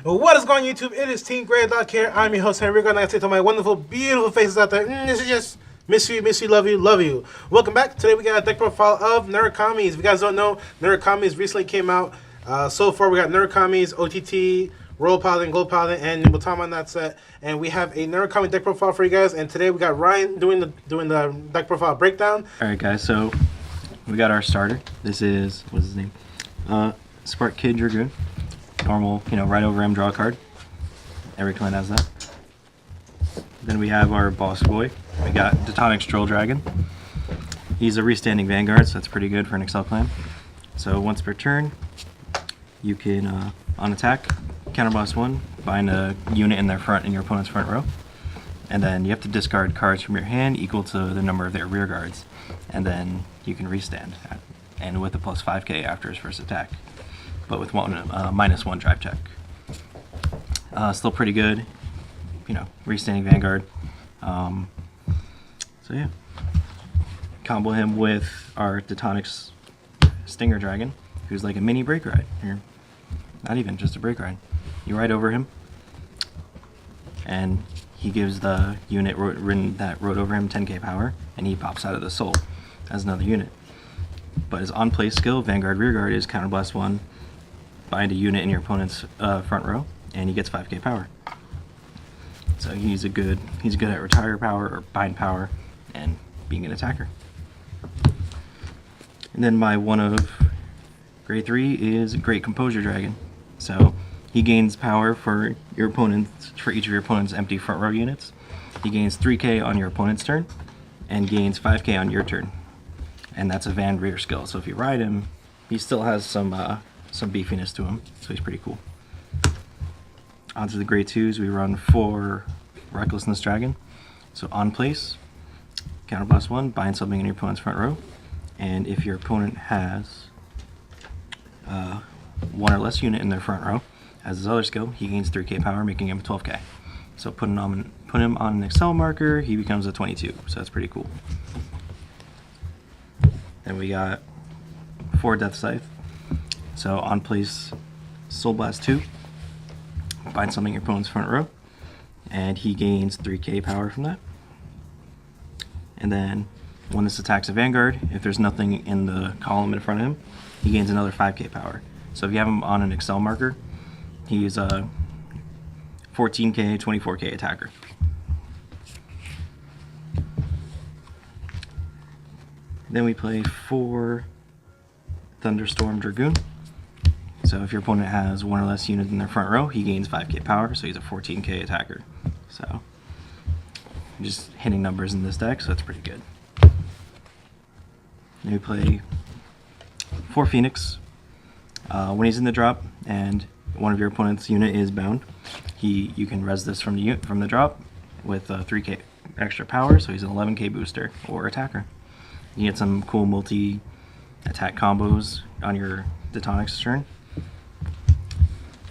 What is going on, YouTube? It is Team Gradelock here. I'm your host, Henry. We're going to say to my wonderful, beautiful faces out there. This is just miss you, love you, love you. Welcome back. Today we got a deck profile of Narukami. If you guys don't know, Narukami recently came out. So far we got Narukami's OTT, Royal Paladin, Gold Paladin, and Nimbutama on that set. And we have a Narukami deck profile for you guys. And today we got Ryan doing the deck profile breakdown. Alright guys, so we got our starter. This is, what's his name? Spark Kid Dragoon. Normal, right over him, draw a card. Every clan has that. Then we have our boss boy. We got Detonix Drill Dragon. He's a restanding Vanguard, so that's pretty good for an Accel clan. So once per turn, you can, on attack, counterblast one, bind a unit in their front in your opponent's front row. And then you have to discard cards from your hand equal to the number of their rear guards. And then you can restand, and with a plus 5k after his first attack. But with -1 drive check. Still pretty good, restanding Vanguard. So yeah, combo him with our Detonix Stinger Dragon, who's like a mini brake ride. Here, not even just a brake ride. You ride over him, and he gives the unit that rode over him 10k power, and he pops out of the soul as another unit. But his on-play skill, Vanguard Rearguard, is counterblast 1. Bind a unit in your opponent's front row, and he gets 5k power. So he's good at retire power or bind power and being an attacker. And then my one of grade 3 is Great Composure Dragon. So he gains power for each of your opponent's empty front row units. He gains 3k on your opponent's turn and gains 5k on your turn. And that's a Van Rear skill. So if you ride him, he still has some beefiness to him, so he's pretty cool. Onto the grade 2s, we run 4 Recklessness Dragon. So on place, counterblast 1, bind something in your opponent's front row, and if your opponent has 1 or less unit in their front row, as his other skill, he gains 3k power, making him 12k. So put him on an Accel marker, he becomes a 22, so that's pretty cool. Then we got 4 Death Scythe. So on place, Soul Blast 2, bind something in your opponent's front row, and he gains 3k power from that. And then when this attacks a Vanguard, if there's nothing in the column in front of him, he gains another 5k power. So if you have him on an Accel marker, he's a 14k, 24k attacker. Then we play 4 Thunderstorm Dragoon. So if your opponent has 1 or less units in their front row, he gains 5k power, so he's a 14k attacker. So just hitting numbers in this deck, so that's pretty good. Then we play 4 Phoenix. When he's in the drop and one of your opponent's unit is bound, you can res this from the drop with 3k extra power, so he's an 11k booster or attacker. You get some cool multi-attack combos on your Detonix turn.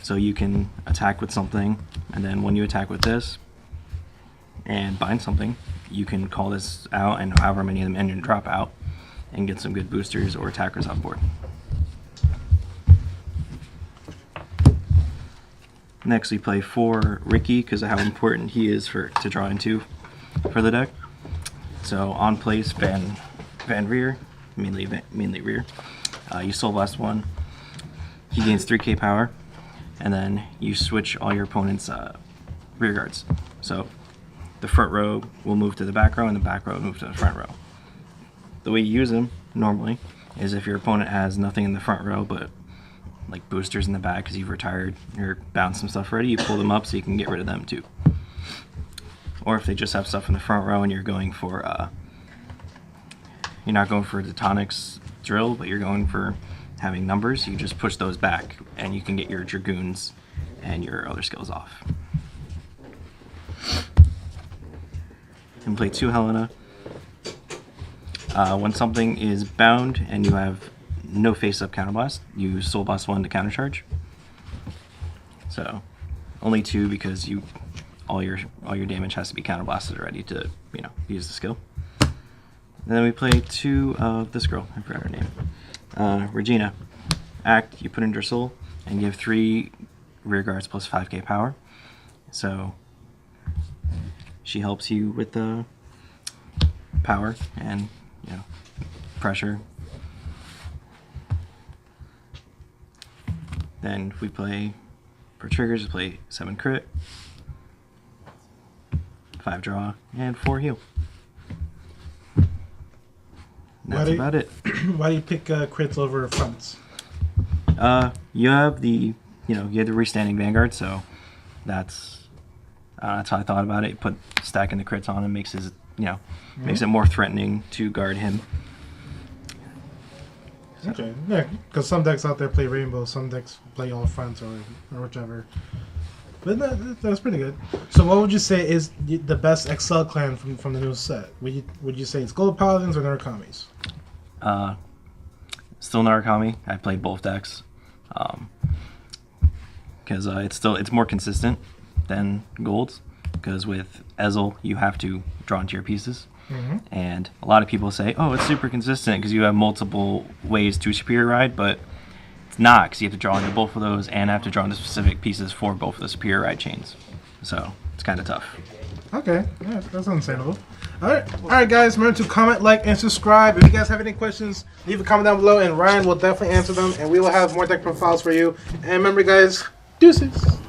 So you can attack with something, and then when you attack with this and bind something, you can call this out and however many of them end drop out and get some good boosters or attackers on board. Next we play 4 Ricky because of how important he is to draw into for the deck. So on place, Van Rear, mainly rear. You Soul Blast 1, he gains 3k power, and then you switch all your opponent's rear guards. So the front row will move to the back row, and the back row will move to the front row. The way you use them normally is if your opponent has nothing in the front row but like boosters in the back because you've retired or bound some stuff already, you pull them up so you can get rid of them too. Or if they just have stuff in the front row and you're going for you're not going for a Detonix drill, but you're going for having numbers, you just push those back and you can get your Dragoons and your other skills off. And play 2 Helena. When something is bound and you have no face-up counterblast, you Soul Blast 1 to countercharge. So only 2 because all your damage has to be counterblasted already to use the skill. And then we play 2 of this girl, I forgot her name. Regina. Act, you put in your soul and give 3 rear guards plus 5k power. So she helps you with the power and pressure. Then if we play for triggers, we play 7 crit, 5 draw, and 4 heal. That's about it. Why do you pick crits over fronts? You have the you have the restanding Vanguard, so that's how I thought about it. Put stacking the crits on him makes his makes it more threatening to guard him. Okay, yeah, because some decks out there play Rainbow, some decks play all fronts or whichever. But that's pretty good. So what would you say is the best accel clan from the new set? Would you say it's Gold Paladins or Narukamis? Still Narukami. I played both decks because it's more consistent than Golds. Because with Ezel you have to draw into your pieces, and a lot of people say, "Oh, it's super consistent because you have multiple ways to superior ride," but it's not, because you have to draw into both of those and have to draw into specific pieces for both of the superior ride chains. So it's kind of tough. Okay, yeah, that's understandable. All right, guys. Remember to comment, like, and subscribe. If you guys have any questions, leave a comment down below, and Ryan will definitely answer them. And we will have more deck profiles for you. And remember, guys, deuces.